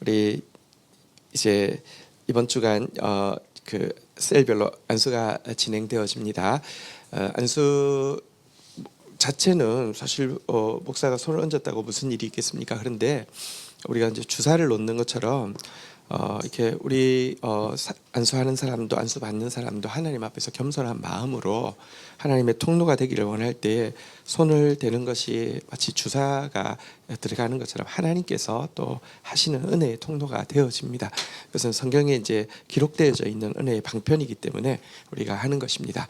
우리 이제 이번 주간 그 셀별로 안수가 진행되어집니다. 안수 자체는 사실 목사가 손을 얹었다고 무슨 일이 있겠습니까? 그런데 우리가 이제 주사를 놓는 것처럼 이렇게 우리 안수하는 사람도 안수 받는 사람도 하나님 앞에서 겸손한 마음으로 하나님의 통로가 되기를 원할 때 손을 대는 것이 마치 주사가 들어가는 것처럼 하나님께서 또 하시는 은혜의 통로가 되어집니다. 그것은 성경에 이제 기록되어져 있는 은혜의 방편이기 때문에 우리가 하는 것입니다.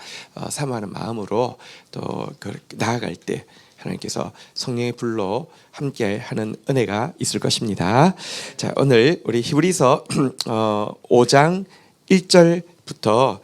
사모하는 마음으로 또 나아갈 때 하나님께서 성령의 불로 함께하는 은혜가 있을 것입니다. 자, 오늘 우리 히브리서 5장 1절부터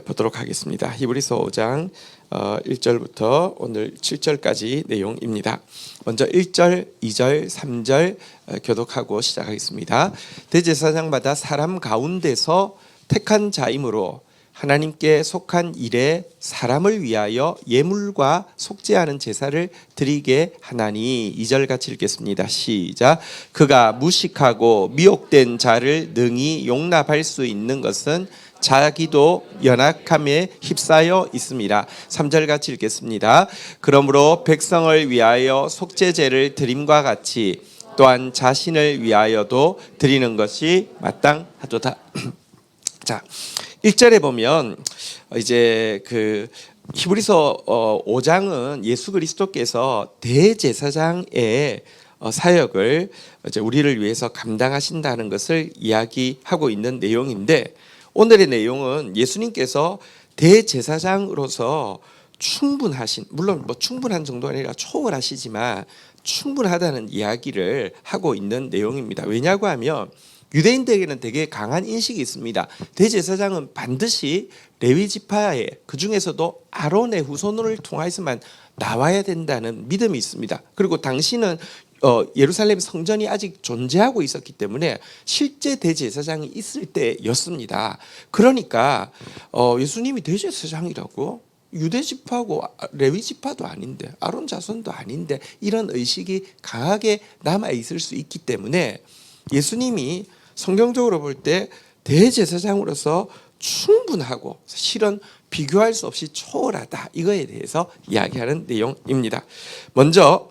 보도록 하겠습니다. 히브리서 5장 1절부터 오늘 7절까지 내용입니다. 먼저 1절, 2절, 3절 교독하고 시작하겠습니다. 대제사장마다 사람 가운데서 택한 자이므로 하나님께 속한 일에 사람을 위하여 예물과 속죄하는 제사를 드리게 하나니. 2절 같이 읽겠습니다. 시작. 그가 무식하고 미혹된 자를 능히 용납할 수 있는 것은 자기도 연약함에 휩싸여 있습니다. 3절 같이 읽겠습니다. 그러므로 백성을 위하여 속죄제를 드림과 같이 또한 자신을 위하여도 드리는 것이 마땅하도다. 자, 1절에 보면 이제 그 히브리서 5장은 예수 그리스도께서 대제사장의 사역을 이제 우리를 위해서 감당하신다는 것을 이야기하고 있는 내용인데, 오늘의 내용은 예수님께서 대제사장으로서 충분하신, 물론 뭐 충분한 정도가 아니라 초월하시지만 충분하다는 이야기를 하고 있는 내용입니다. 왜냐고 하면 유대인들에게는 되게 강한 인식이 있습니다. 대제사장은 반드시 레위 지파의, 그 중에서도 아론의 후손을 통하여서만 나와야 된다는 믿음이 있습니다. 그리고 당시는 예루살렘 성전이 아직 존재하고 있었기 때문에 실제 대제사장이 있을 때였습니다. 그러니까 예수님이 대제사장이라고? 유대 지파고 레위 지파도 아닌데, 아론 자손도 아닌데, 이런 의식이 강하게 남아 있을 수 있기 때문에 예수님이 성경적으로 볼 때 대제사장으로서 충분하고 실은 비교할 수 없이 초월하다, 이거에 대해서 이야기하는 내용입니다. 먼저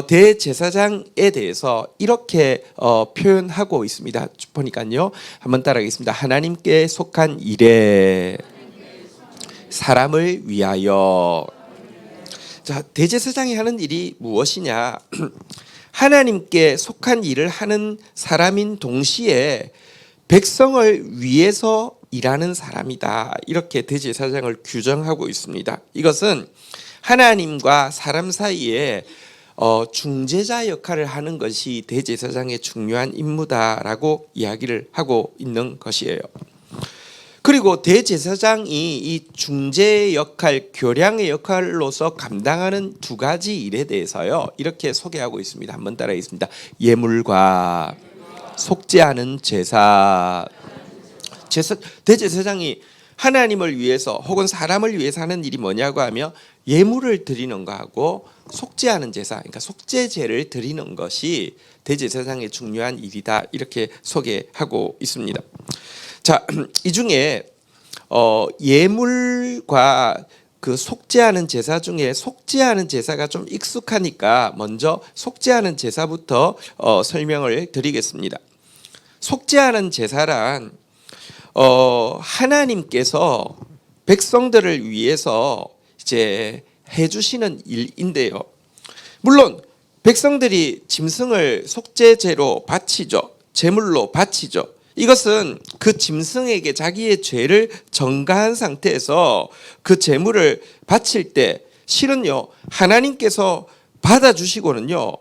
대제사장에 대해서 이렇게 표현하고 있습니다. 보니까요, 한번 따라하겠습니다. 하나님께 속한 일에 사람을 위하여. 자, 대제사장이 하는 일이 무엇이냐? 하나님께 속한 일을 하는 사람인 동시에 백성을 위해서 일하는 사람이다, 이렇게 대제사장을 규정하고 있습니다. 이것은 하나님과 사람 사이에 중재자 역할을 하는 것이 대제사장의 중요한 임무다라고 이야기를 하고 있는 것이에요. 그리고 대제사장이 이 중재 역할, 교량의 역할로서 감당하는 두 가지 일에 대해서요, 이렇게 소개하고 있습니다. 한번 따라하겠습니다. 예물과 속죄하는 제사. 대제사장이 하나님을 위해서 혹은 사람을 위해서 하는 일이 뭐냐고 하면 예물을 드리는 거하고 속죄하는 제사, 그러니까 속죄제를 드리는 것이 대제사장의 중요한 일이다, 이렇게 소개하고 있습니다. 자, 이 중에 예물과 그 속죄하는 제사 중에 속죄하는 제사가 좀 익숙하니까 먼저 속죄하는 제사부터 설명을 드리겠습니다. 속죄하는 제사란 하나님께서 백성들을 위해서 이제 해주시는 일인데요. 물론 백성들이 짐승을 속죄제로 바치죠. 제물로 바치죠. 이것은 그 짐승에게 자기의 죄를 전가한 상태에서 그 제물을 바칠 때 실은요, 하나님께서 받아주시고는요,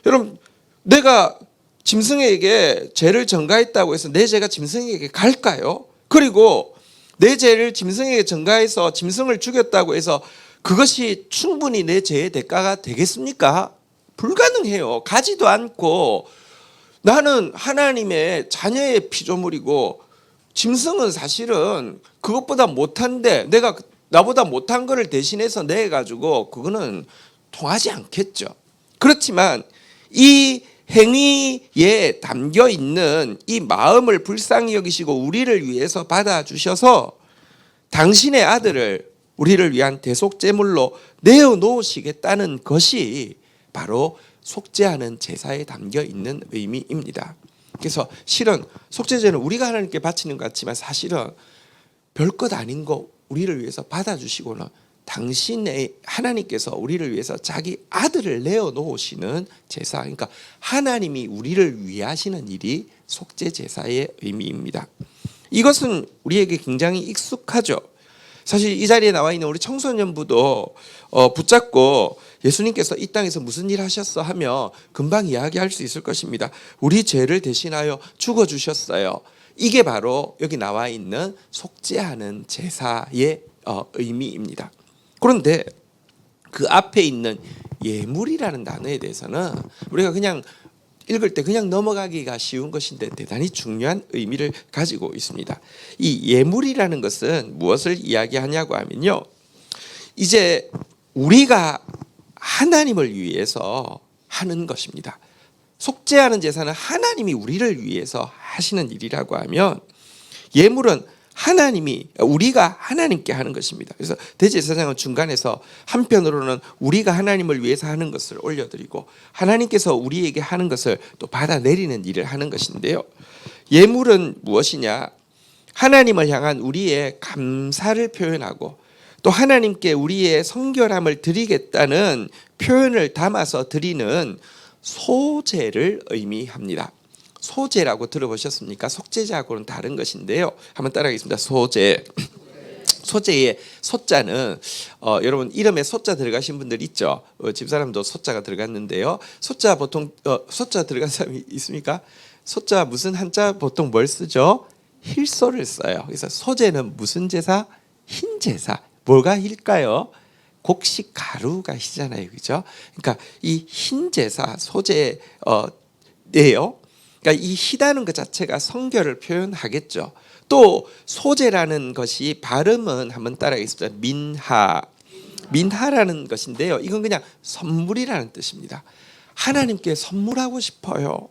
여러분, 내가 짐승에게 죄를 전가했다고 해서 내 죄가 짐승에게 갈까요? 그리고 내 죄를 짐승에게 전가해서 짐승을 죽였다고 해서 그것이 충분히 내 죄의 대가가 되겠습니까? 불가능해요. 가지도 않고. 나는 하나님의 자녀의 피조물이고 짐승은 사실은 그것보다 못한데 내가 나보다 못한 거를 대신해서 내 가지고 그거는 통하지 않겠죠. 그렇지만 이 행위에 담겨 있는 이 마음을 불쌍히 여기시고 우리를 위해서 받아주셔서 당신의 아들을 우리를 위한 대속제물로 내어놓으시겠다는 것이 바로 속죄하는 제사에 담겨 있는 의미입니다. 그래서 실은 속죄제는 우리가 하나님께 바치는 것 같지만 사실은 별것 아닌 거 우리를 위해서 받아주시고는 당신의 하나님께서 우리를 위해서 자기 아들을 내어놓으시는 제사, 그러니까 하나님이 우리를 위하시는 일이 속죄제사의 의미입니다. 이것은 우리에게 굉장히 익숙하죠. 사실 이 자리에 나와 있는 우리 청소년부도 붙잡고 예수님께서 이 땅에서 무슨 일 하셨어 하며 금방 이야기할 수 있을 것입니다. 우리 죄를 대신하여 죽어주셨어요. 이게 바로 여기 나와 있는 속죄하는 제사의 의미입니다. 그런데 그 앞에 있는 예물이라는 단어에 대해서는 우리가 그냥 읽을 때 그냥 넘어가기가 쉬운 것인데 대단히 중요한 의미를 가지고 있습니다. 이 예물이라는 것은 무엇을 이야기하냐고 하면요, 이제 우리가 하나님을 위해서 하는 것입니다. 속죄하는 제사는 하나님이 우리를 위해서 하시는 일이라고 하면, 예물은 우리가 하나님께 하는 것입니다. 그래서 대제사장은 중간에서 한편으로는 우리가 하나님을 위해서 하는 것을 올려드리고 하나님께서 우리에게 하는 것을 또 받아내리는 일을 하는 것인데요, 예물은 무엇이냐? 하나님을 향한 우리의 감사를 표현하고 또 하나님께 우리의 성결함을 드리겠다는 표현을 담아서 드리는 소제를 의미합니다. 소제라고 들어보셨습니까? 속죄제하고는 다른 것인데요, 한번 따라하겠습니다. 소제. 소제의 소자는 여러분 이름에 소자 들어가신 분들 있죠? 집사람도 소자가 들어갔는데요, 소자 보통 소자 들어간 사람이 있습니까? 소자 무슨 한자 보통 뭘 쓰죠? 힐소를 써요. 그래서 소제는 무슨 제사? 흰 제사. 뭐가 힐까요? 곡식 가루가 희잖아요, 그죠? 그러니까 이 흰 제사 소제예요. 그러니까 이 희다는 것 자체가 성결을 표현하겠죠. 또 소제라는 것이 발음은 한번 따라하겠습니다. 민하라는 것인데요, 이건 그냥 선물이라는 뜻입니다. 하나님께 선물하고 싶어요.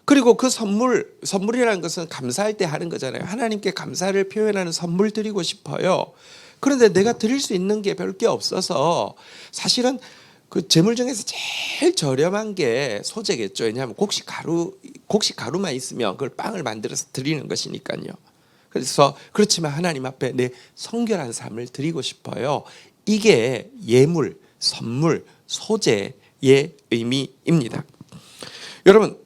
그리고 그 선물이라는 것은 감사할 때 하는 거잖아요. 하나님께 감사를 표현하는 선물 드리고 싶어요. 그런데 내가 드릴 수 있는 게 별 게 없어서 사실은 그 제물 중에서 제일 저렴한 게 소제겠죠. 왜냐하면 곡식 가루만 있으면 그걸 빵을 만들어서 드리는 것이니까요. 그래서 그렇지만 하나님 앞에 내 성결한 삶을 드리고 싶어요. 이게 예물, 선물, 소제의 의미입니다. 여러분,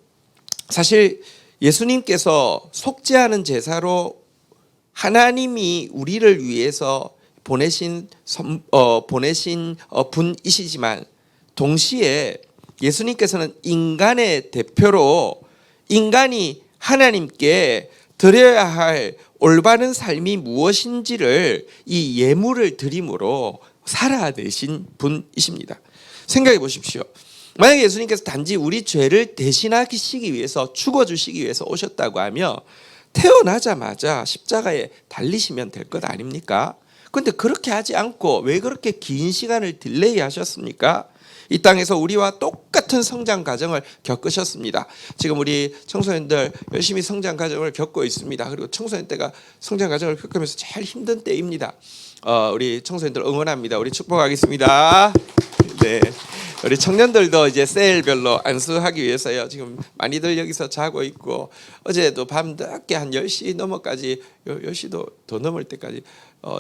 사실 예수님께서 속죄하는 제사로 하나님이 우리를 위해서 보내신 분이시지만 동시에 예수님께서는 인간의 대표로 인간이 하나님께 드려야 할 올바른 삶이 무엇인지를 이 예물을 드림으로 살아내신 분이십니다. 생각해 보십시오. 만약에 예수님께서 단지 우리 죄를 대신하시기 위해서 죽어주시기 위해서 오셨다고 하면 태어나자마자 십자가에 달리시면 될 것 아닙니까? 그런데 그렇게 하지 않고 왜 그렇게 긴 시간을 딜레이 하셨습니까? 이 땅에서 우리와 똑같은 성장 과정을 겪으셨습니다. 지금 우리 청소년들 열심히 성장 과정을 겪고 있습니다. 그리고 청소년 때가 성장 과정을 겪으면서 제일 힘든 때입니다. 우리 청소년들 응원합니다. 우리 축복하겠습니다. 네. 우리 청년들도 이제 셀별로 안수하기 위해서요, 지금 많이들 여기서 자고 있고, 어제도 밤 늦게 한 10시 넘어까지, 10시도 더 넘을 때까지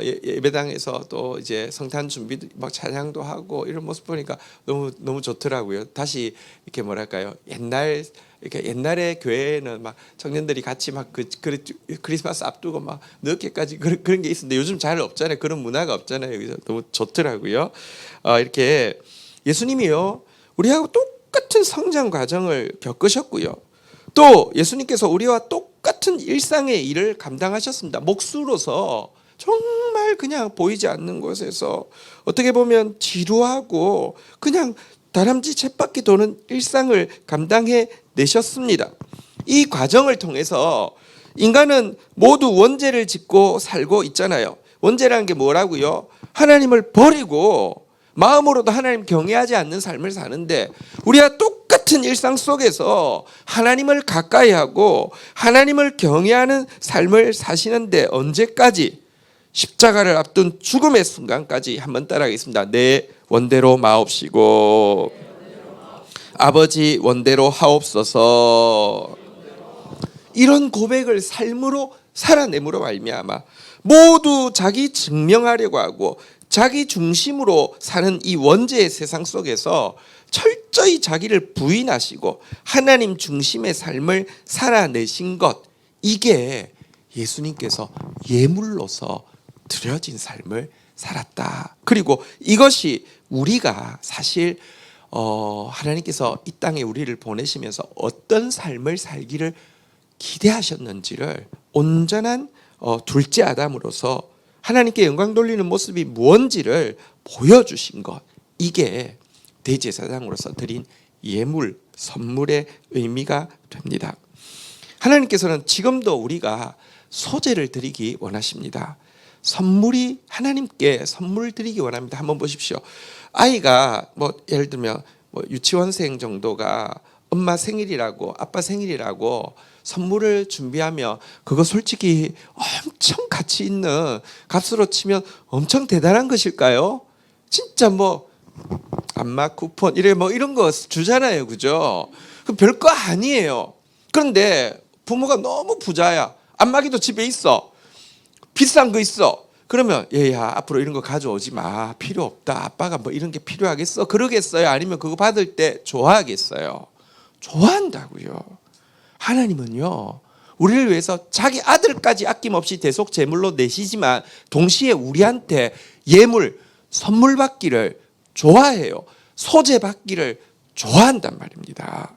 예배당에서 또 이제 성탄 준비도 막 찬양도 하고 이런 모습 보니까 너무 좋더라고요. 다시 이렇게 뭐랄까요, 옛날에 교회에는 막 청년들이 같이 막 크리스마스 앞두고 막 늦게까지 그런 게 있었는데 요즘 잘 없잖아요. 그런 문화가 없잖아요. 그래서 너무 좋더라고요. 이렇게 예수님이요, 우리하고 똑같은 성장 과정을 겪으셨고요, 또 예수님께서 우리와 똑같은 일상의 일을 감당하셨습니다. 목수로서 정말 그냥 보이지 않는 곳에서 어떻게 보면 지루하고 그냥 다람쥐 쳇바퀴 도는 일상을 감당해 내셨습니다. 이 과정을 통해서 인간은 모두 원죄를 짓고 살고 있잖아요. 원죄라는 게 뭐라고요? 하나님을 버리고 마음으로도 하나님 경외하지 않는 삶을 사는데, 우리와 똑같은 똑같은 일상 속에서 하나님을 가까이 하고 하나님을 경외하는 삶을 사시는데 언제까지? 십자가를 앞둔 죽음의 순간까지. 한번 따라하겠습니다. 내 원대로 마옵시고 아버지 원대로 하옵소서. 이런 고백을 삶으로 살아내므로 말미암아 모두 자기 증명하려고 하고 자기 중심으로 사는 이 원죄의 세상 속에서 철저히 자기를 부인하시고 하나님 중심의 삶을 살아내신 것, 이게 예수님께서 예물로서 드려진 삶을 살았다. 그리고 이것이 우리가 사실 하나님께서 이 땅에 우리를 보내시면서 어떤 삶을 살기를 기대하셨는지를 온전한 둘째 아담으로서 하나님께 영광 돌리는 모습이 무언지를 보여주신 것, 이게 대제사장으로서 드린 예물, 선물의 의미가 됩니다. 하나님께서는 지금도 우리가 소재를 드리기 원하십니다. 선물이 하나님께 선물 드리기 원합니다. 한번 보십시오. 아이가 예를 들면 유치원생 정도가 엄마 생일이라고 아빠 생일이라고 선물을 준비하며 그거 솔직히 엄청 가치 있는 값으로 치면 엄청 대단한 것일까요? 진짜 안마 쿠폰 이런 거 주잖아요, 그죠? 그 별거 아니에요. 그런데 부모가 너무 부자야. 안마기도 집에 있어. 비싼 거 있어. 그러면 얘야 앞으로 이런 거 가져오지 마. 필요 없다. 아빠가 이런 게 필요하겠어? 그러겠어요? 아니면 그거 받을 때 좋아하겠어요? 좋아한다고요. 하나님은요, 우리를 위해서 자기 아들까지 아낌없이 대속 제물로 내시지만 동시에 우리한테 예물, 선물 받기를 좋아해요. 소재 받기를 좋아한단 말입니다.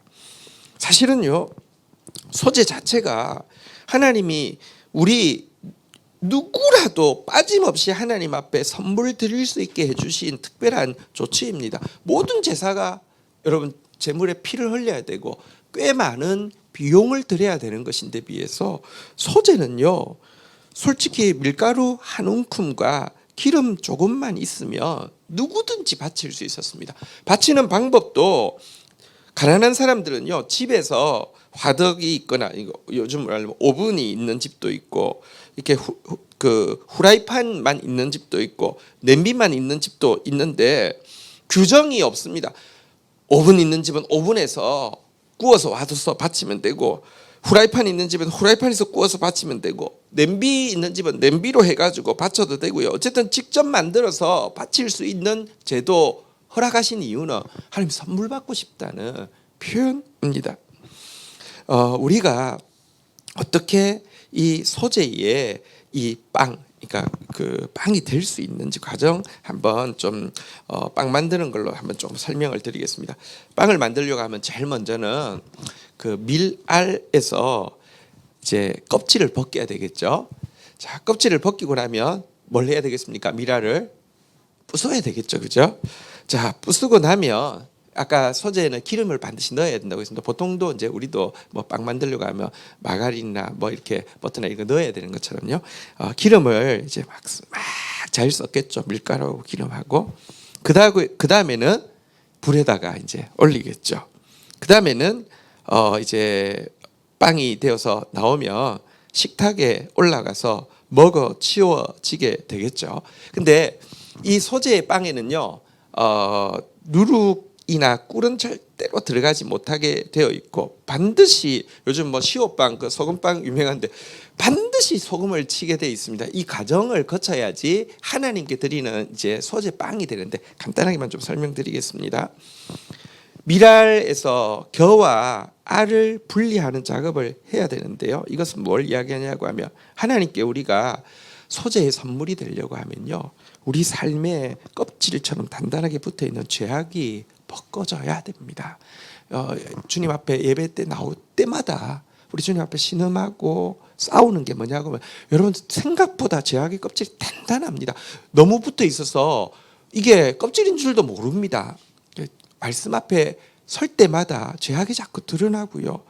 사실은요, 소재 자체가 하나님이 우리 누구라도 빠짐없이 하나님 앞에 선물 드릴 수 있게 해주신 특별한 조치입니다. 모든 제사가 여러분 제물에 피를 흘려야 되고 꽤 많은 비용을 들여야 되는 것인데 비해서 소재는요, 솔직히 밀가루 한 움큼과 기름 조금만 있으면 누구든지 바칠 수 있었습니다. 바치는 방법도 가난한 사람들은요, 집에서 화덕이 있거나 요즘 말하면 오븐이 있는 집도 있고 이렇게 후라이팬만 있는 집도 있고 냄비만 있는 집도 있는데 규정이 없습니다. 오븐 있는 집은 오븐에서 구워서 와둬서 바치면 되고, 후라이팬 있는 집은 후라이팬에서 구워서 바치면 되고, 냄비 있는 집은 냄비로 해가지고 바쳐도 되고요. 어쨌든 직접 만들어서 바칠 수 있는 제도 허락하신 이유는 하나님 선물 받고 싶다는 표현입니다. 우리가 어떻게 이 소재에 이 그러니까 그 빵이 될 수 있는지 과정 한번 좀 빵 만드는 걸로 한번 좀 설명을 드리겠습니다. 빵을 만들려고 하면 제일 먼저는 그 밀알에서 이제 껍질을 벗겨야 되겠죠. 자, 껍질을 벗기고 나면 뭘 해야 되겠습니까? 밀알을 부숴야 되겠죠, 그죠? 자, 부수고 나면 아까 소재에는 기름을 반드시 넣어야 된다고 했습니다. 보통도 이제 우리도 빵 만들려고 하면 마가린이나 이렇게 버터나 이거 넣어야 되는 것처럼요. 기름을 이제 막 잘 썼겠죠. 밀가루하고 기름하고. 그 다음에는 불에다가 이제 올리겠죠. 그 다음에는 이제 빵이 되어서 나오면 식탁에 올라가서 먹어 치워지게 되겠죠. 근데 이 소재의 빵에는요, 누룩이나 꿀은 절대로 들어가지 못하게 되어 있고, 반드시 요즘 시오빵, 소금빵 유명한데 반드시 소금을 치게 되어 있습니다. 이 과정을 거쳐야지 하나님께 드리는 이제 소재 빵이 되는데, 간단하게만 좀 설명드리겠습니다. 밀알에서 겨와 알을 분리하는 작업을 해야 되는데요. 이것은 뭘 이야기하냐고 하면, 하나님께 우리가 소재의 선물이 되려고 하면요, 우리 삶에 껍질처럼 단단하게 붙어있는 죄악이 벗겨져야 됩니다. 주님 앞에 예배 때 나올 때마다 우리 주님 앞에 신음하고 싸우는 게 뭐냐고 하면, 여러분 생각보다 죄악의 껍질이 단단합니다. 너무 붙어 있어서 이게 껍질인 줄도 모릅니다. 말씀 앞에 설 때마다 죄악이 자꾸 드러나고요,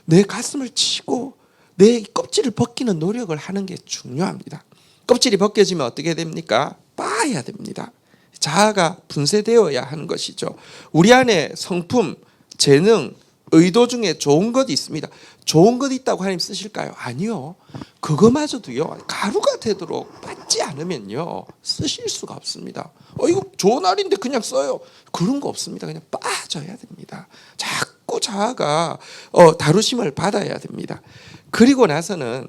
내 가슴을 치고 내 껍질을 벗기는 노력을 하는 게 중요합니다. 껍질이 벗겨지면 어떻게 됩니까? 빠야 됩니다. 자아가 분쇄되어야 하는 것이죠. 우리 안에 성품, 재능, 의도 중에 좋은 것이 있습니다. 좋은 것 있다고 하나님 쓰실까요? 아니요. 그거마저도요, 가루가 되도록 받지 않으면요 쓰실 수가 없습니다. 이거 좋은 알인데 그냥 써요, 그런 거 없습니다. 그냥 빠져야 됩니다. 자꾸 자아가 다루심을 받아야 됩니다. 그리고 나서는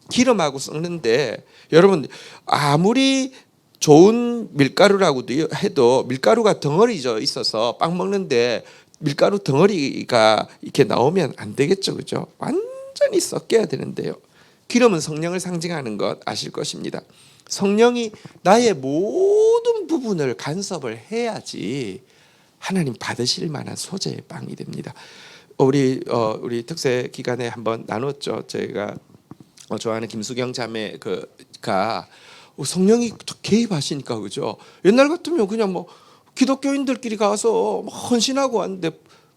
기름하고 섞는데, 여러분 아무리 좋은 밀가루라고도 해도 밀가루가 덩어리져 있어서 빵 먹는데 밀가루 덩어리가 이렇게 나오면 안 되겠죠, 그죠? 완전히 섞여야 되는데요. 기름은 성령을 상징하는 것 아실 것입니다. 성령이 나의 모든 부분을 간섭을 해야지 하나님 받으실 만한 소재의 빵이 됩니다. 우리 특세 기간에 한번 나눴죠. 저희가 좋아하는 김수경 자매가 성령이 개입하시니까, 그죠? 옛날 같으면 그냥 뭐 기독교인들끼리 가서 헌신하고 왔는데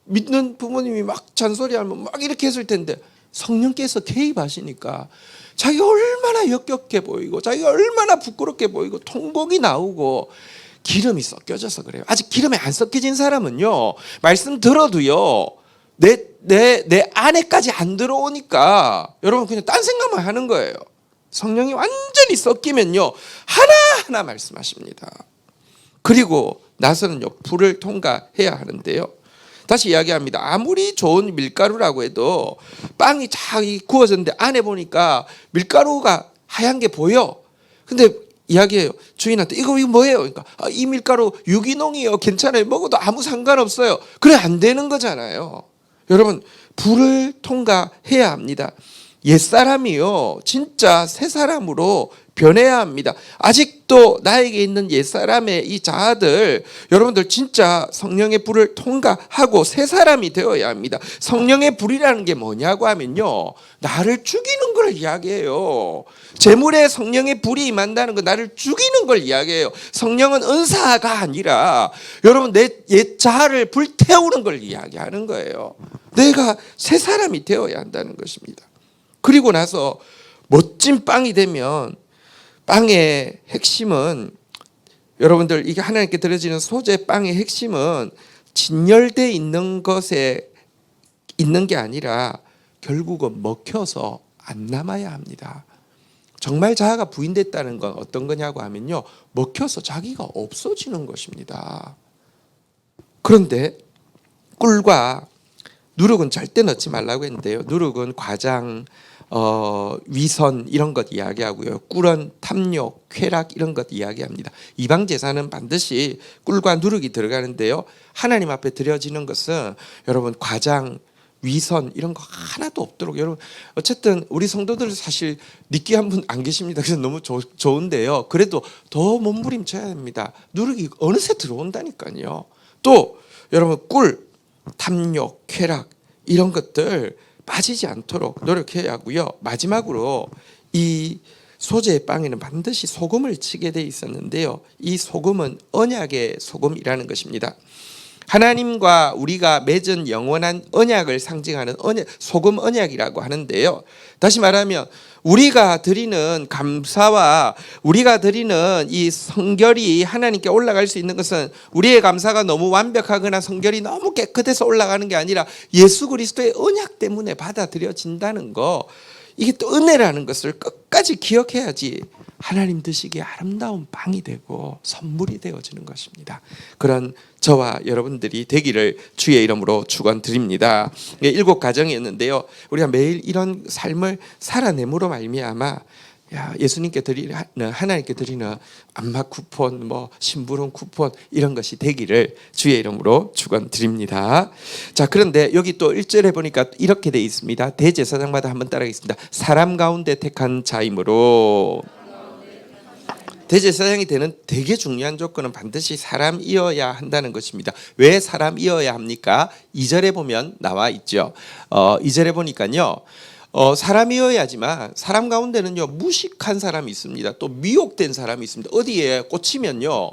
믿는 부모님이 막 잔소리하면 막 이렇게 했을 텐데, 성령께서 개입하시니까 자기가 얼마나 역겹게 보이고 자기가 얼마나 부끄럽게 보이고 통곡이 나오고 기름이 섞여져서 그래요. 아직 기름에 안 섞여진 사람은요, 말씀 들어도요 내 안에까지 안 들어오니까 여러분 그냥 딴 생각만 하는 거예요. 성령이 완전히 섞이면요 하나하나 말씀하십니다. 그리고 나서는요 불을 통과해야 하는데요, 다시 이야기합니다. 아무리 좋은 밀가루라고 해도 빵이 잘 구워졌는데 안에 보니까 밀가루가 하얀 게 보여. 근데 이야기해요. 주인한테 이거 뭐예요? 그러니까 이 밀가루 유기농이요, 괜찮아요, 먹어도 아무 상관없어요. 그래 안 되는 거잖아요. 여러분 불을 통과해야 합니다. 옛사람이요 진짜 새 사람으로 변해야 합니다. 아직도 나에게 있는 옛사람의 이 자아들, 여러분들 진짜 성령의 불을 통과하고 새 사람이 되어야 합니다. 성령의 불이라는 게 뭐냐고 하면요, 나를 죽이는 걸 이야기해요. 재물에 성령의 불이 임한다는 건 나를 죽이는 걸 이야기해요. 성령은 은사가 아니라 여러분 내 옛 자아를 불태우는 걸 이야기하는 거예요. 내가 새 사람이 되어야 한다는 것입니다. 그리고 나서 멋진 빵이 되면, 빵의 핵심은, 여러분들 이게 하나님께 드려지는 소재 빵의 핵심은 진열되어 있는 것에 있는 게 아니라 결국은 먹혀서 안 남아야 합니다. 정말 자아가 부인됐다는 건 어떤 거냐고 하면요, 먹혀서 자기가 없어지는 것입니다. 그런데 꿀과 누룩은 절대 넣지 말라고 했는데요, 누룩은 과장, 위선 이런 것 이야기하고요, 꿀은 탐욕, 쾌락 이런 것 이야기합니다. 이방 제사는 반드시 꿀과 누룩이 들어가는데요, 하나님 앞에 드려지는 것은 여러분 과장, 위선 이런 거 하나도 없도록, 여러분 어쨌든 우리 성도들 사실 느끼한 분 안 계십니다. 그래서 너무 좋은데요, 그래도 더 몸부림쳐야 됩니다. 누룩이 어느새 들어온다니까요. 또 여러분 꿀, 탐욕, 쾌락 이런 것들 빠지지 않도록 노력해야 하고요. 마지막으로 이 소재의 빵에는 반드시 소금을 치게 돼 있었는데요, 이 소금은 언약의 소금이라는 것입니다. 하나님과 우리가 맺은 영원한 언약을 상징하는 소금 언약이라고 하는데요, 다시 말하면 우리가 드리는 감사와 우리가 드리는 이 성결이 하나님께 올라갈 수 있는 것은 우리의 감사가 너무 완벽하거나 성결이 너무 깨끗해서 올라가는 게 아니라 예수 그리스도의 언약 때문에 받아들여진다는 거, 이게 또 은혜라는 것을 끝까지 기억해야지 하나님 드시기에 아름다운 빵이 되고 선물이 되어지는 것입니다. 그런 저와 여러분들이 되기를 주의 이름으로 축원드립니다. 7가정이었는데요, 우리가 매일 이런 삶을 살아내므로 말미암아 예수님께 드리는, 하나님께 드리는 안마 쿠폰, 심부름 쿠폰 이런 것이 되기를 주의 이름으로 축원드립니다. 자, 그런데 여기 또 1절에 보니까 이렇게 돼 있습니다. 대제사장마다 한번 따라하겠습니다. 사람 가운데 택한 자이므로. 대제사장이 되는 되게 중요한 조건은 반드시 사람이어야 한다는 것입니다. 왜 사람이어야 합니까? 2절에 보면 나와 있죠. 2절에 보니까요, 사람이어야지만 사람 가운데는요 무식한 사람이 있습니다. 또 미혹된 사람이 있습니다. 어디에 꽂히면요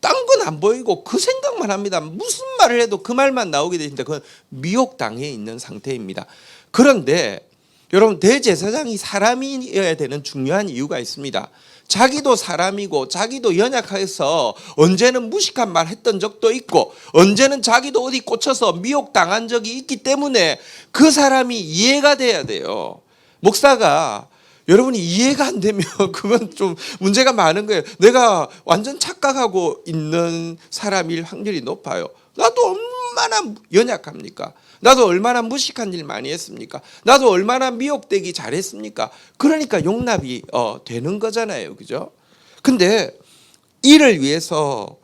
딴 건 안 보이고 그 생각만 합니다. 무슨 말을 해도 그 말만 나오게 되십니다. 그건 미혹당해 있는 상태입니다. 그런데 여러분 대제사장이 사람이어야 되는 중요한 이유가 있습니다. 자기도 사람이고 자기도 연약해서 언제는 무식한 말 했던 적도 있고 언제는 자기도 어디 꽂혀서 미혹당한 적이 있기 때문에 그 사람이 이해가 돼야 돼요. 목사가 여러분이 이해가 안 되면 그건 좀 문제가 많은 거예요. 내가 완전 착각하고 있는 사람일 확률이 높아요. 나도 얼마나 연약합니까? 나도 얼마나 무식한 일 많이 했습니까? 나도 얼마나 미혹되기 잘했습니까? 그러니까 용납이 되는 거잖아요. 그죠? 근데 이를 위해서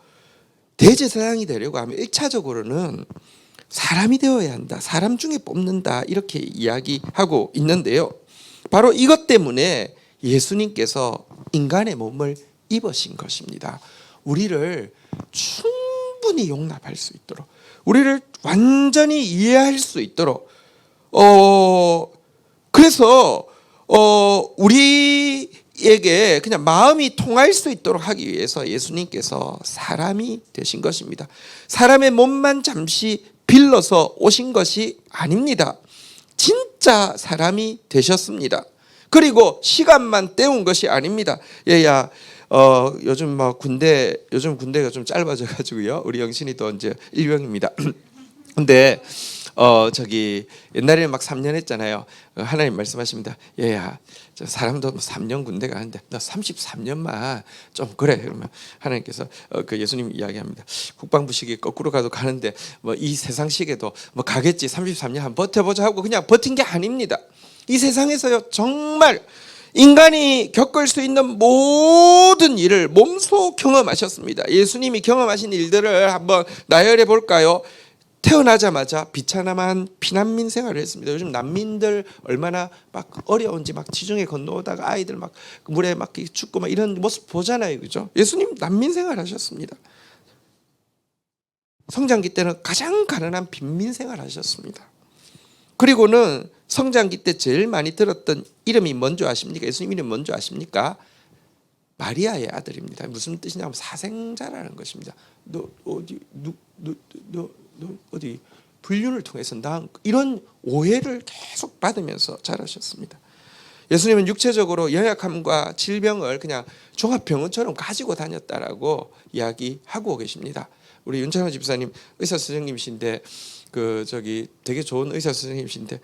대제사장이 되려고 하면 1차적으로는 사람이 되어야 한다. 사람 중에 뽑는다. 이렇게 이야기하고 있는데요. 바로 이것 때문에 예수님께서 인간의 몸을 입으신 것입니다. 우리를 충분히 용납할 수 있도록, 우리를 완전히 이해할 수 있도록, 그래서 우리에게 그냥 마음이 통할 수 있도록 하기 위해서 예수님께서 사람이 되신 것입니다. 사람의 몸만 잠시 빌려서 오신 것이 아닙니다. 진짜 사람이 되셨습니다. 그리고 시간만 때운 것이 아닙니다. 얘야, 요즘 요즘 군대가 좀 짧아져 가지고요. 우리 영신이 또 이제 일병입니다. 근데 옛날에는 막 3년 했잖아요. 하나님 말씀하십니다. 얘야, 저 사람도 3년 군대 가는데 너 33년만 좀 그래. 그러면 하나님께서 그 예수님 이야기합니다. 국방부 시기 거꾸로 가도 가는데 뭐 이 세상 시계도 뭐 가겠지. 33년 한번 버텨보자 하고 그냥 버틴 게 아닙니다. 이 세상에서요 정말 인간이 겪을 수 있는 모든 일을 몸소 경험하셨습니다. 예수님이 경험하신 일들을 한번 나열해 볼까요? 태어나자마자 비참한 피난민 생활을 했습니다. 요즘 난민들 얼마나 막 어려운지 막 지중해 건너오다가 아이들 막 물에 막 죽고 막 이런 모습 보잖아요. 그죠? 예수님 난민 생활 하셨습니다. 성장기 때는 가장 가난한 빈민 생활 하셨습니다. 그리고는 성장기 때 제일 많이 들었던 이름이 뭔지 아십니까? 예수님 이름 뭔지 아십니까? 마리아의 아들입니다. 무슨 뜻이냐면 사생자라는 것입니다. 너 어디 불륜을 통해서 낳은 이런 오해를 계속 받으면서 자라셨습니다. 예수님은 육체적으로 연약함과 질병을 그냥 종합병원처럼 가지고 다녔다라고 이야기하고 계십니다. 우리 윤창호 집사님 의사 선생님이신데 되게 좋은 의사 선생님이신데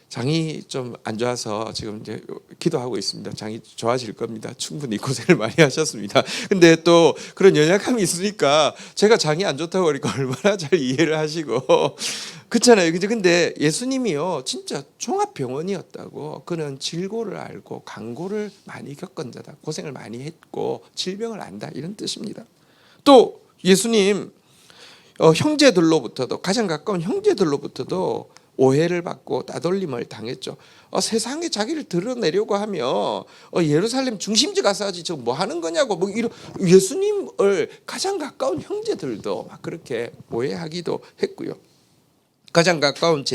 장이 좀 안 좋아서 지금 이제 기도하고 있습니다. 장이 좋아질 겁니다. 충분히 고생을 많이 하셨습니다. 근데 또 그런 연약함이 있으니까 제가 장이 안 좋다고 그러니까 얼마나 잘 이해를 하시고 그렇잖아요. 근데 예수님이요 진짜 종합병원이었다고. 그는 질고를 알고 강고를 많이 겪은 자다. 고생을 많이 했고 질병을 안다 이런 뜻입니다. 또 예수님 형제들로부터도 가장 가까운 형제들로부터도 오해를 받고 따돌림을 당했죠. 세상에 자기를 드러내려고 하며 예루살렘 중심지 가서 하지 저 뭐 하는 거냐고 뭐 이런 예수님을 가장 가까운 형제들도 막 그렇게 오해하기도 했고요. 가장 가까운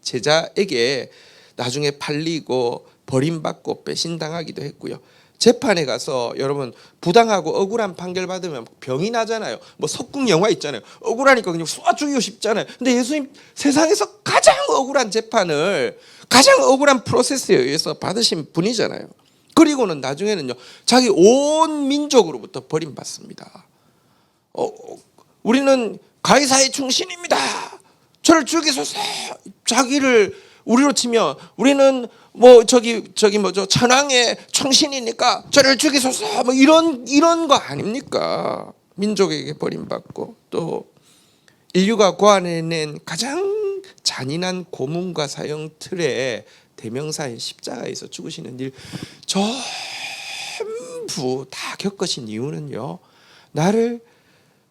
제자에게 나중에 팔리고 버림받고 배신당하기도 했고요. 재판에 가서 여러분 부당하고 억울한 판결 받으면 병이 나잖아요. 뭐 석궁 영화 있잖아요. 억울하니까 그냥 쏘아 죽이고 싶잖아요. 근데 예수님 세상에서 가장 억울한 재판을 가장 억울한 프로세스에 의해서 받으신 분이잖아요. 그리고는 나중에는요 자기 온 민족으로부터 버림받습니다. 우리는 가이사의 충신입니다. 저를 죽이소서. 자기를 우리로 치면 우리는 천황의 충신이니까 저를 죽이소서 뭐 이런 거 아닙니까? 민족에게 버림받고 또 인류가 고안해낸 가장 잔인한 고문과 사형 틀에 대명사인 십자가에서 죽으시는 일 전부 다 겪으신 이유는요 나를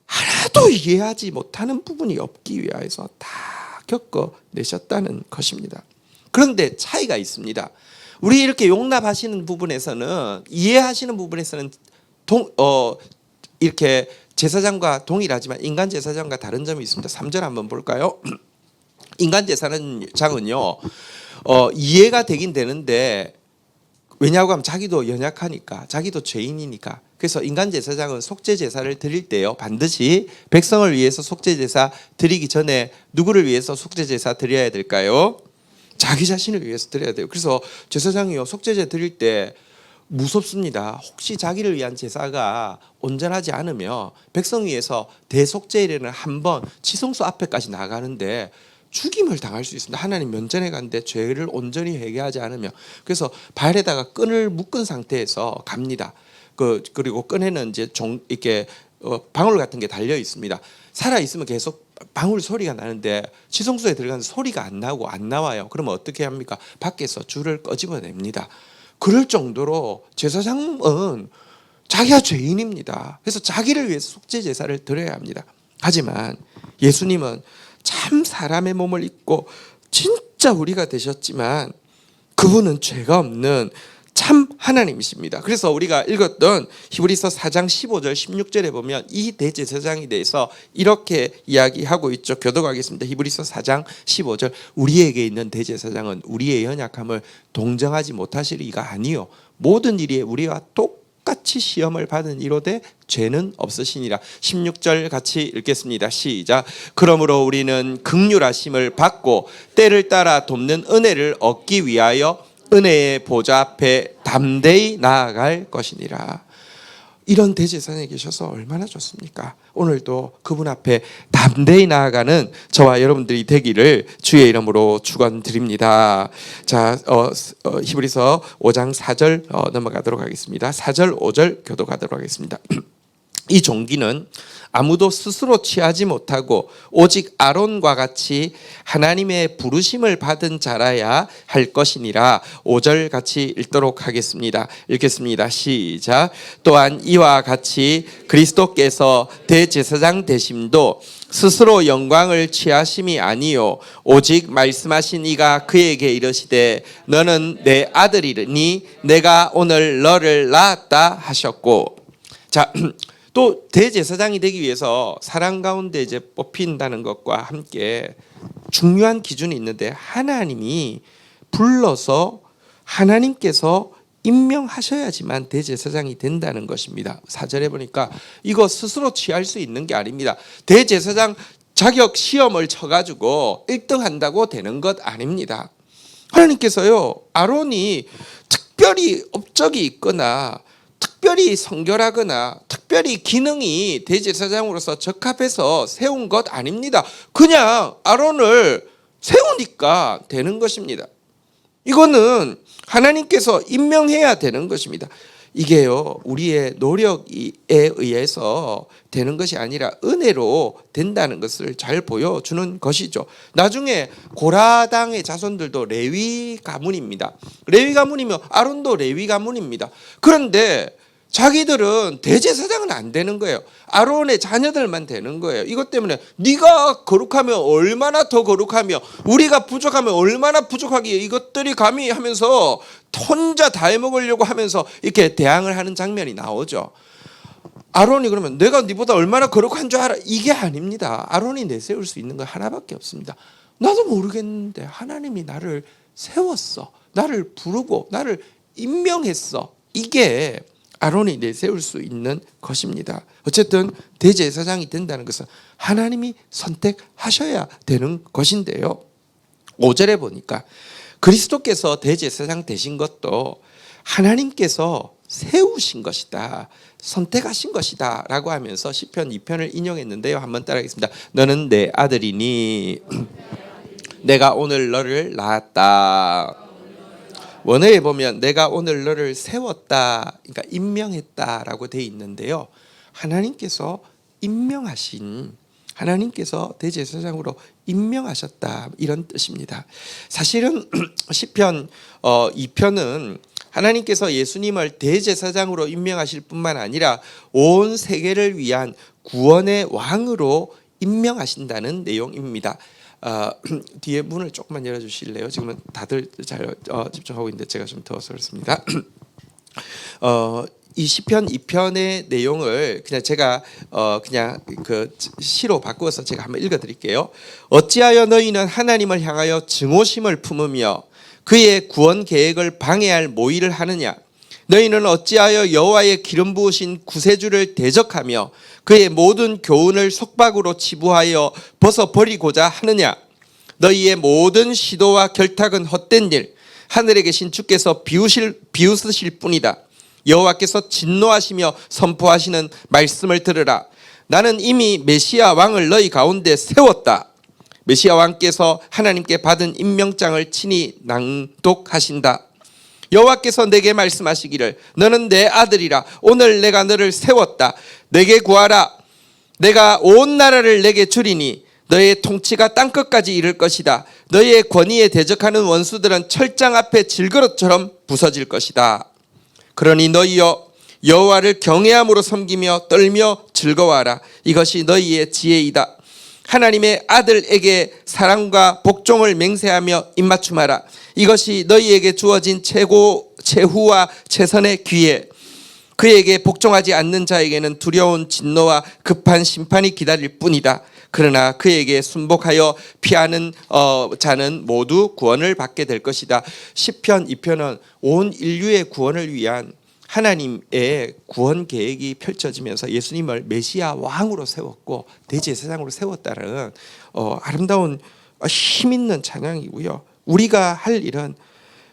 하나도 이해하지 못하는 부분이 없기 위해서 다 겪어내셨다는 것입니다. 그런데 차이가 있습니다. 우리 이렇게 용납하시는 부분에서는 이해하시는 부분에서는 이렇게 제사장과 동일하지만 인간 제사장과 다른 점이 있습니다. 3절 한번 볼까요? 인간 제사장은요 이해가 되긴 되는데 왜냐하고 하면 자기도 연약하니까 자기도 죄인이니까 그래서 인간 제사장은 속죄 제사를 드릴 때요 반드시 백성을 위해서 속죄 제사 드리기 전에 누구를 위해서 속죄 제사 드려야 될까요? 자기 자신을 위해서 드려야 돼요. 그래서 제사장이요 속죄제 드릴 때 무섭습니다. 혹시 자기를 위한 제사가 온전하지 않으며 백성 위에서 대속죄일에는 한 번 지성소 앞에까지 나가는데 죽임을 당할 수 있습니다. 하나님 면전에 갔는데 죄를 온전히 회개하지 않으며, 그래서 발에다가 끈을 묶은 상태에서 갑니다. 그리고 끈에는 이제 이렇게 방울 같은 게 달려 있습니다. 살아 있으면 계속 방울 소리가 나는데 지성소에 들어가는 소리가 안 나고 안 나와요. 그러면 어떻게 합니까? 밖에서 줄을 끄집어냅니다. 그럴 정도로 제사장은 자기가 죄인입니다. 그래서 자기를 위해서 속죄 제사를 드려야 합니다. 하지만 예수님은 참 사람의 몸을 입고 진짜 우리가 되셨지만 그분은 죄가 없는 참 하나님이십니다. 그래서 우리가 읽었던 히브리서 4장 15절 16절에 보면 이 대제사장에 대해서 이렇게 이야기하고 있죠. 교독하겠습니다. 히브리서 4장 15절 우리에게 있는 대제사장은 우리의 연약함을 동정하지 못하실 이가 아니요 모든 일에 우리와 똑같이 시험을 받은 이로되 죄는 없으시니라. 16절 같이 읽겠습니다. 시작. 그러므로 우리는 긍휼하심을 받고 때를 따라 돕는 은혜를 얻기 위하여 은혜의 보좌 앞에 담대히 나아갈 것이니라. 이런 대제사장이 계셔서 얼마나 좋습니까? 오늘도 그분 앞에 담대히 나아가는 저와 여러분들이 되기를 주의 이름으로 축원드립니다. 자, 히브리서 5장 4절 넘어가도록 하겠습니다. 4절 5절 교독하도록 하겠습니다. 이 종기는 아무도 스스로 취하지 못하고 오직 아론과 같이 하나님의 부르심을 받은 자라야 할 것이니라. 5절 같이 읽도록 하겠습니다. 읽겠습니다. 시작. 또한 이와 같이 그리스도께서 대제사장 되심도 스스로 영광을 취하심이 아니요 오직 말씀하신 이가 그에게 이르시되 너는 내 아들이니 내가 오늘 너를 낳았다 하셨고. 자, 또 대제사장이 되기 위해서 사람 가운데 이제 뽑힌다는 것과 함께 중요한 기준이 있는데 하나님이 불러서 하나님께서 임명하셔야지만 대제사장이 된다는 것입니다. 4절에 보니까 이거 스스로 취할 수 있는 게 아닙니다. 대제사장 자격 시험을 쳐가지고 1등 한다고 되는 것 아닙니다. 하나님께서요 아론이 특별히 업적이 있거나 특별히 성결하거나 특별히 기능이 대제사장으로서 적합해서 세운 것 아닙니다. 그냥 아론을 세우니까 되는 것입니다. 이거는 하나님께서 임명해야 되는 것입니다. 이게요 우리의 노력에 의해서 되는 것이 아니라 은혜로 된다는 것을 잘 보여주는 것이죠. 나중에 고라당의 자손들도 레위 가문입니다. 레위 가문이면 아론도 레위 가문입니다. 그런데 자기들은 대제사장은 안 되는 거예요. 아론의 자녀들만 되는 거예요. 이것 때문에 네가 거룩하면 얼마나 더 거룩하며 우리가 부족하면 얼마나 부족하기에 이것들이 감히 하면서 혼자 다 해먹으려고 하면서 이렇게 대항을 하는 장면이 나오죠. 아론이 그러면 내가 네보다 얼마나 거룩한 줄 알아? 이게 아닙니다. 아론이 내세울 수 있는 건 하나밖에 없습니다. 나도 모르겠는데 하나님이 나를 세웠어. 나를 부르고 나를 임명했어. 이게 아론이 내세울 수 있는 것입니다. 어쨌든 대제사장이 된다는 것은 하나님이 선택하셔야 되는 것인데요. 5절에 보니까 그리스도께서 대제사장 되신 것도 하나님께서 세우신 것이다. 선택하신 것이다 라고 하면서 시편 2편을 인용했는데요. 한번 따라하겠습니다. 너는 내 아들이니 내가 오늘 너를 낳았다. 원어에 보면 내가 오늘 너를 세웠다, 그러니까 임명했다라고 돼 있는데요. 하나님께서 임명하신, 하나님께서 대제사장으로 임명하셨다 이런 뜻입니다. 사실은 시편 2편은 하나님께서 예수님을 대제사장으로 임명하실 뿐만 아니라 온 세계를 위한 구원의 왕으로 임명하신다는 내용입니다. 뒤에 문을 조금만 열어주실래요? 지금은 다들 잘 집중하고 있는데 제가 좀 더워서 그렇습니다. 이 시편 2편의 내용을 그냥 제가 그냥 그 시로 바꾸어서 제가 한번 읽어드릴게요. 어찌하여 너희는 하나님을 향하여 증오심을 품으며 그의 구원 계획을 방해할 모의를 하느냐? 너희는 어찌하여 여호와의 기름 부으신 구세주를 대적하며 그의 모든 교훈을 속박으로 치부하여 벗어버리고자 하느냐? 너희의 모든 시도와 결탁은 헛된 일, 하늘에 계신 주께서 비웃으실 뿐이다. 여호와께서 진노하시며 선포하시는 말씀을 들으라. 나는 이미 메시아 왕을 너희 가운데 세웠다. 메시아 왕께서 하나님께 받은 임명장을 친히 낭독하신다. 여호와께서 내게 말씀하시기를 너는 내 아들이라. 오늘 내가 너를 세웠다. 내게 구하라. 내가 온 나라를 내게 주리니 너의 통치가 땅끝까지 이를 것이다. 너의 권위에 대적하는 원수들은 철장 앞에 질그릇처럼 부서질 것이다. 그러니 너희여 여호와를 경외함으로 섬기며 떨며 즐거워하라. 이것이 너희의 지혜이다. 하나님의 아들에게 사랑과 복종을 맹세하며 입맞춤하라. 이것이 너희에게 주어진 최후와 최선의 기회. 그에게 복종하지 않는 자에게는 두려운 진노와 급한 심판이 기다릴 뿐이다. 그러나 그에게 순복하여 피하는 자는 모두 구원을 받게 될 것이다. 시편 2편은 온 인류의 구원을 위한 하나님의 구원 계획이 펼쳐지면서 예수님을 메시아 왕으로 세웠고 대제사장으로 세웠다는 아름다운 힘 있는 찬양이고요. 우리가 할 일은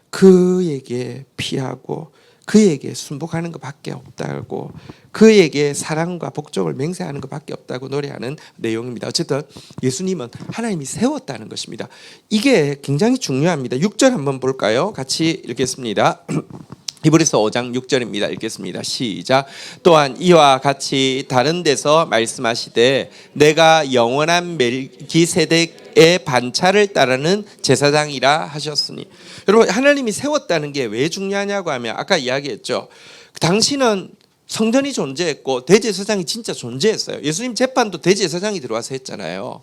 그에게 피하고 그에게 순복하는 것밖에 없다고, 그에게 사랑과 복종을 맹세하는 것밖에 없다고 노래하는 내용입니다. 어쨌든 예수님은 하나님이 세웠다는 것입니다. 이게 굉장히 중요합니다. 6절 한번 볼까요? 같이 읽겠습니다. 히브리서 5장 6절입니다. 읽겠습니다. 시작. 또한 이와 같이 다른 데서 말씀하시되 내가 영원한 멜기세덱의 반차를 따르는 제사장이라 하셨으니. 여러분, 하나님이 세웠다는 게 왜 중요하냐고 하면 아까 이야기했죠. 당시는 성전이 존재했고 대제사장이 진짜 존재했어요. 예수님 재판도 대제사장이 들어와서 했잖아요.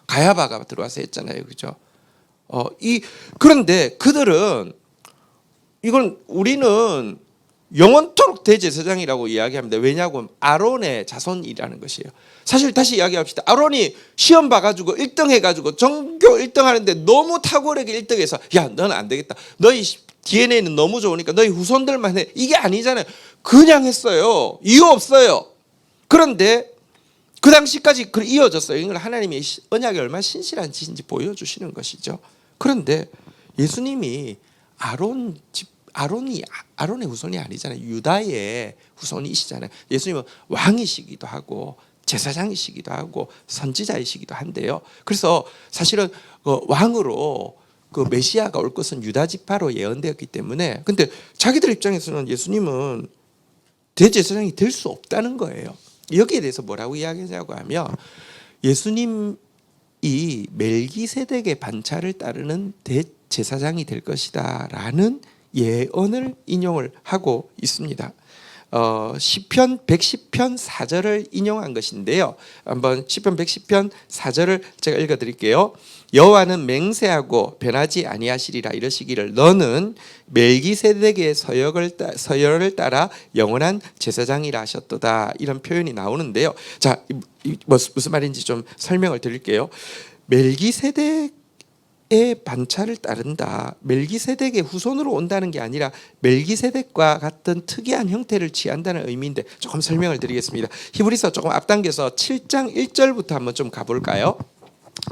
가야바가 들어와서 했잖아요. 그죠? 그런데 그들은 이건 우리는 영원토록 대제사장이라고 이야기합니다. 왜냐하면 아론의 자손이라는 것이에요. 사실 다시 이야기합시다. 아론이 시험 봐가지고 1등 해가지고 전교 1등 하는데 너무 탁월하게 1등해서 야 너는 안 되겠다. 너희 DNA는 너무 좋으니까 너희 후손들만 해. 이게 아니잖아요. 그냥 했어요. 이유 없어요. 그런데 그 당시까지 이어졌어요. 이건 하나님의 언약이 얼마나 신실한지 보여주시는 것이죠. 그런데 예수님이 아론의 후손이 아니잖아요. 유다의 후손이시잖아요. 예수님은 왕이시기도 하고 제사장이시기도 하고 선지자이시기도 한데요. 그래서 사실은 왕으로 메시아가 올 것은 유다 지파로 예언되었기 때문에, 근데 자기들 입장에서는 예수님은 대제사장이 될 수 없다는 거예요. 여기에 대해서 뭐라고 이야기하냐고 하면 예수님이 멜기세덱의 반차를 따르는 대제사장이 될 것이다라는 예언을 인용을 하고 있습니다. 시편 110편 4절을 인용한 것인데요. 한번 시편 110편 4절을 제가 읽어드릴게요. 여호와는 맹세하고 변하지 아니하시리라 이러시기를 너는 멜기세덱의 서열을 따라 영원한 제사장이라 하셨도다. 이런 표현이 나오는데요. 자, 무슨 말인지 좀 설명을 드릴게요. 멜기세덱의 반차를 따른다. 멜기세덱의 후손으로 온다는 게 아니라 멜기세덱과 같은 특이한 형태를 취한다는 의미인데 조금 설명을 드리겠습니다. 히브리서 조금 앞당겨서 7장 1절부터 한번 좀 가볼까요?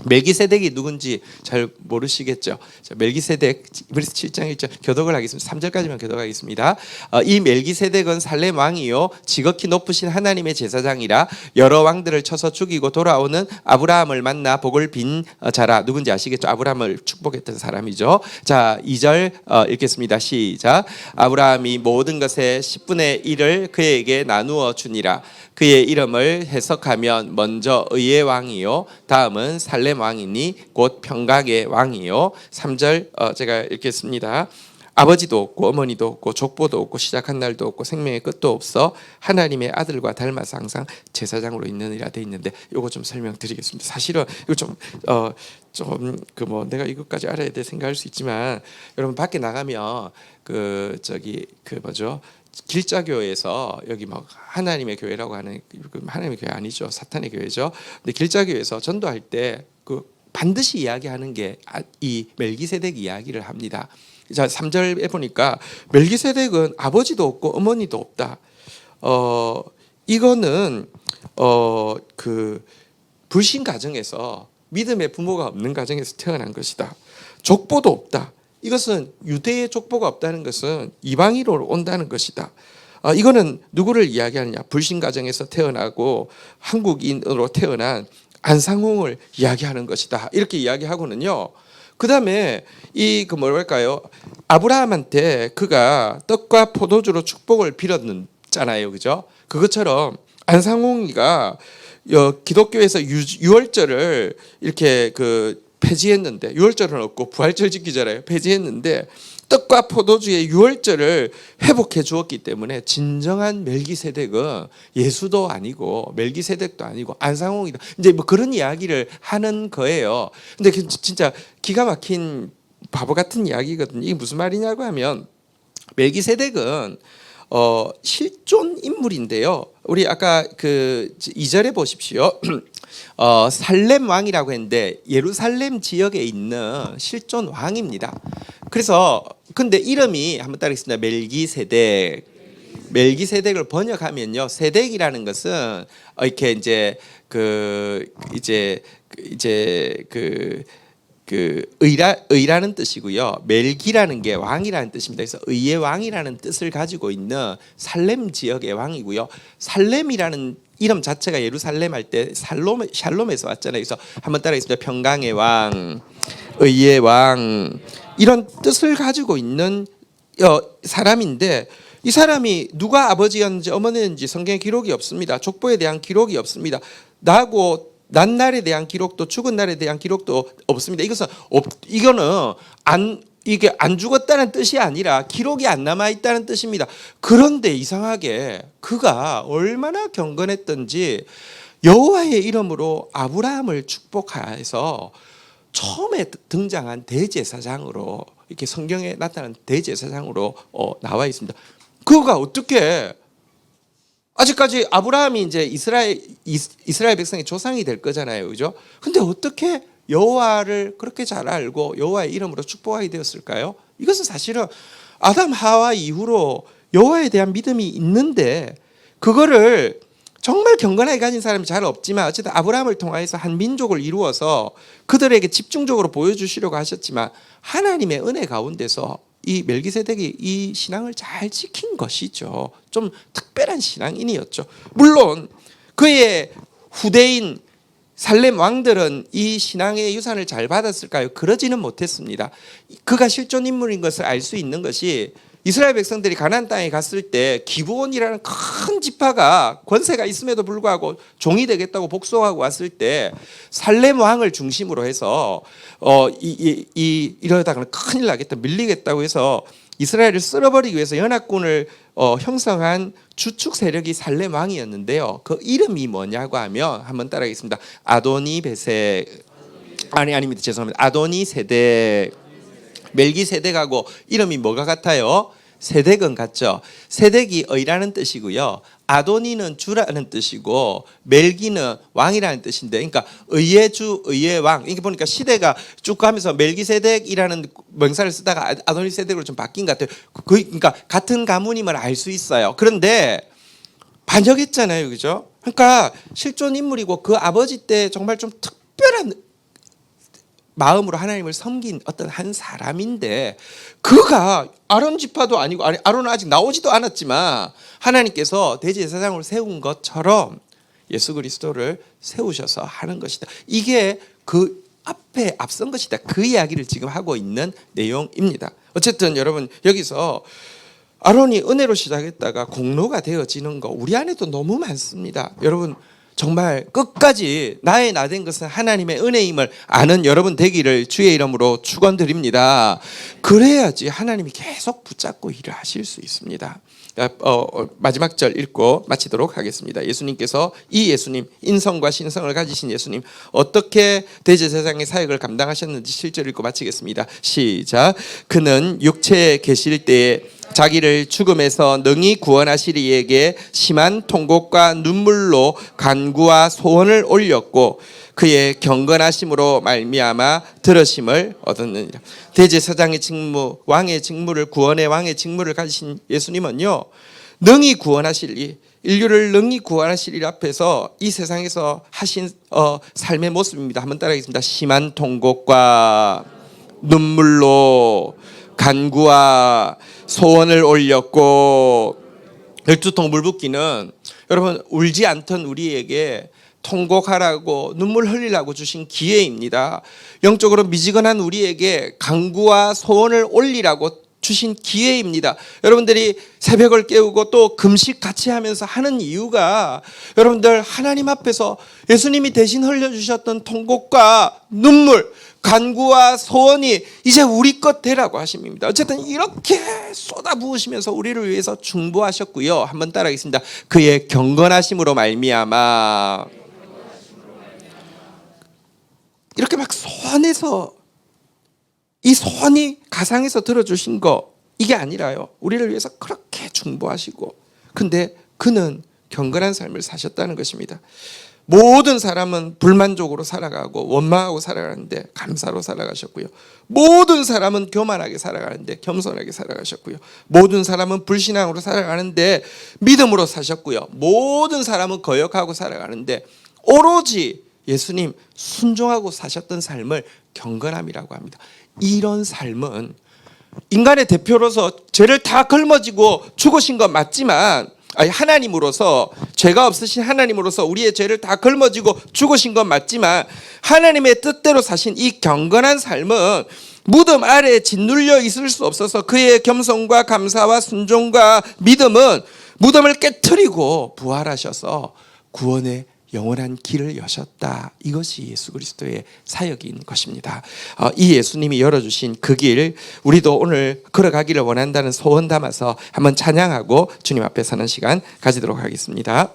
멜기세덱이 누군지 잘 모르시겠죠. 자, 멜기세덱 히브리서 7장 1절 교독을 하겠습니다. 3절까지만 교독하겠습니다. 이 멜기세덱은 살렘 왕이요 지극히 높으신 하나님의 제사장이라 여러 왕들을 쳐서 죽이고 돌아오는 아브라함을 만나 복을 빈 자라. 누군지 아시겠죠? 아브라함을 축복했던 사람이죠. 자, 2절 읽겠습니다. 시작. 아브라함이 모든 것의 10분의 1을 그에게 나누어 주니라. 그의 이름을 해석하면 먼저 의의 왕이요 다음은 살렘 왕이니 곧 평강의 왕이요. 3절 제가 읽겠습니다. 아버지도 없고 어머니도 없고 족보도 없고 시작한 날도 없고 생명의 끝도 없어 하나님의 아들과 닮아서 항상 제사장으로 있느니라 돼 있는데 이거 좀 설명드리겠습니다. 사실은 이거 내가 이것까지 알아야 돼 생각할 수 있지만 여러분 밖에 나가면 길자교에서 여기 하나님의 교회라고 하는 하나님의 교회 아니죠. 사탄의 교회죠. 근데 길자교에서 전도할 때 반드시 이야기하는 게 이 멜기세덱 이야기를 합니다. 자, 3절에 보니까 멜기세덱은 아버지도 없고 어머니도 없다. 이거는 불신 가정에서 믿음의 부모가 없는 가정에서 태어난 것이다. 족보도 없다. 이것은 유대의 족보가 없다는 것은 이방인으로 온다는 것이다. 이거는 누구를 이야기하느냐? 불신 가정에서 태어나고 한국인으로 태어난 안상홍을 이야기하는 것이다. 이렇게 이야기하고는요. 그다음에 그 뭐랄까요? 아브라함한테 그가 떡과 포도주로 축복을 빌었잖아요. 그죠? 그것처럼 안상홍이가 기독교에서 유월절을 이렇게 폐지했는데, 유월절은 없고 부활절 지키잖아요. 폐지했는데 떡과 포도주의 유월절을 회복해 주었기 때문에 진정한 멜기세덱은 예수도 아니고 멜기세덱도 아니고 안상홍이다. 이제 뭐 그런 이야기를 하는 거예요. 근데 진짜 기가 막힌 바보 같은 이야기거든요. 이게 무슨 말이냐고 하면 멜기세덱은 실존 인물인데요. 우리 아까 2절에 보십시오. 살렘 왕이라고 했는데 예루살렘 지역에 있는 실존 왕입니다. 그래서 근데 이름이 한번 따르겠습니다. 멜기세덱. 멜기세덱을 번역하면요, 세덱이라는 것은 이렇게 의라는 뜻이고요. 멜기라는 게 왕이라는 뜻입니다. 그래서 의의 왕이라는 뜻을 가지고 있는 살렘 지역의 왕이고요. 살렘이라는 이름 자체가 예루살렘 할 때 샬롬에서 왔잖아요. 그래서 한번 따라하겠습니다. 평강의 왕, 의의 왕, 이런 뜻을 가지고 있는 사람인데, 이 사람이 누가 아버지였는지 어머니였는지 성경에 기록이 없습니다. 족보에 대한 기록이 없습니다. 난 날에 대한 기록도, 죽은 날에 대한 기록도 없습니다. 이거는 이게 안 죽었다는 뜻이 아니라 기록이 안 남아 있다는 뜻입니다. 그런데 이상하게 그가 얼마나 경건했던지 여호와의 이름으로 아브라함을 축복해서 처음에 등장한 대제사장으로, 이렇게 성경에 나타난 대제사장으로 나와 있습니다. 그가 어떻게, 아직까지 아브라함이 이제 이스라엘 백성의 조상이 될 거잖아요, 그죠? 근데 어떻게 여호와를 그렇게 잘 알고 여호와의 이름으로 축복하게 되었을까요? 이것은 사실은 아담 하와 이후로 여호와에 대한 믿음이 있는데, 그거를 정말 경건하게 가진 사람이 잘 없지만 어쨌든 아브라함을 통하여서 한 민족을 이루어서 그들에게 집중적으로 보여주시려고 하셨지만, 하나님의 은혜 가운데서 이 멜기세덱이 이 신앙을 잘 지킨 것이죠. 좀 특별한 신앙인이었죠. 물론 그의 후대인 살렘 왕들은 이 신앙의 유산을 잘 받았을까요? 그러지는 못했습니다. 그가 실존 인물인 것을 알 수 있는 것이, 이스라엘 백성들이 가나안 땅에 갔을 때 기브온이라는 큰 지파가 권세가 있음에도 불구하고 종이 되겠다고 복송하고 왔을 때 살렘 왕을 중심으로 해서 이러다가는 큰일 나겠다, 밀리겠다고 해서 이스라엘을 쓸어버리기 위해서 연합군을 형성한 주축 세력이 살렘 왕이었는데요. 그 이름이 뭐냐고 하면 한번 따라하겠습니다. 아닙니다. 죄송합니다. 아도니세덱. 멜기세덱하고 이름이 뭐가 같아요? 세덱은 같죠. 세덱이 의라는 뜻이고요. 아도니는 주라는 뜻이고 멜기는 왕이라는 뜻인데, 그러니까 의의 주, 의의 왕. 이게 보니까 시대가 쭉 가면서 멜기세덱이라는 명사를 쓰다가 아도니세덱으로 좀 바뀐 것 같아요. 그러니까 같은 가문임을 알 수 있어요. 그런데 반역했잖아요, 그죠? 그러니까 실존 인물이고 그 아버지 때 정말 좀 특별한 마음으로 하나님을 섬긴 어떤 한 사람인데, 그가 아론 지파도 아니고, 아론은 아직 나오지도 않았지만 하나님께서 대제사장을 세운 것처럼 예수 그리스도를 세우셔서 하는 것이다. 이게 그 앞에 앞선 것이다. 그 이야기를 지금 하고 있는 내용입니다. 어쨌든 여러분, 여기서 아론이 은혜로 시작했다가 공로가 되어지는 거 우리 안에도 너무 많습니다. 여러분, 정말 끝까지 나의 나 된 것은 하나님의 은혜임을 아는 여러분 되기를 주의 이름으로 축원드립니다. 그래야지 하나님이 계속 붙잡고 일을 하실 수 있습니다. 마지막 절 읽고 마치도록 하겠습니다. 예수님께서, 이 예수님, 인성과 신성을 가지신 예수님, 어떻게 대제사장의 사역을 감당하셨는지 실절 읽고 마치겠습니다. 시작. 그는 육체에 계실 때에 자기를 죽음에서 능히 구원하실 이에게 심한 통곡과 눈물로 간구와 소원을 올렸고 그의 경건하심으로 말미암아 들으심을 얻었느니라. 대제사장의 직무, 왕의 직무를, 구원의 왕의 직무를 가지신 예수님은요, 능히 구원하실 이, 인류를 능히 구원하실 일 앞에서 이 세상에서 하신 삶의 모습입니다. 한번 따라하겠습니다. 심한 통곡과 눈물로 간구와 소원을 올렸고 열두통 물붓기는 여러분 울지 않던 우리에게 통곡하라고 눈물 흘리라고 주신 기회입니다. 영적으로 미지근한 우리에게 간구와 소원을 올리라고 주신 기회입니다. 여러분들이 새벽을 깨우고 또 금식 같이 하면서 하는 이유가 여러분들 하나님 앞에서 예수님이 대신 흘려주셨던 통곡과 눈물, 간구와 소원이 이제 우리 것 되라고 하십니다. 어쨌든 이렇게 쏟아부으시면서 우리를 위해서 중보하셨고요. 한번 따라하겠습니다. 그의 경건하심으로 말미암아 이렇게 막 소원해서 이 소원이 가상에서 들어주신 거 이게 아니라요. 우리를 위해서 그렇게 중보하시고 근데 그는 경건한 삶을 사셨다는 것입니다. 모든 사람은 불만족으로 살아가고 원망하고 살아가는데 감사로 살아가셨고요. 모든 사람은 교만하게 살아가는데 겸손하게 살아가셨고요. 모든 사람은 불신앙으로 살아가는데 믿음으로 사셨고요. 모든 사람은 거역하고 살아가는데 오로지 예수님 순종하고 사셨던 삶을 경건함이라고 합니다. 이런 삶은 인간의 대표로서 죄를 다 걸머지고 죽으신 건 맞지만 하나님으로서 죄가 없으신 하나님으로서 우리의 죄를 다 걸머지고 죽으신 건 맞지만 하나님의 뜻대로 사신 이 경건한 삶은 무덤 아래에 짓눌려 있을 수 없어서 그의 겸손과 감사와 순종과 믿음은 무덤을 깨트리고 부활하셔서 구원의 영원한 길을 여셨다. 이것이 예수 그리스도의 사역인 것입니다. 이 예수님이 열어주신 그 길 우리도 오늘 걸어가기를 원한다는 소원 담아서 한번 찬양하고 주님 앞에 서는 시간 가지도록 하겠습니다.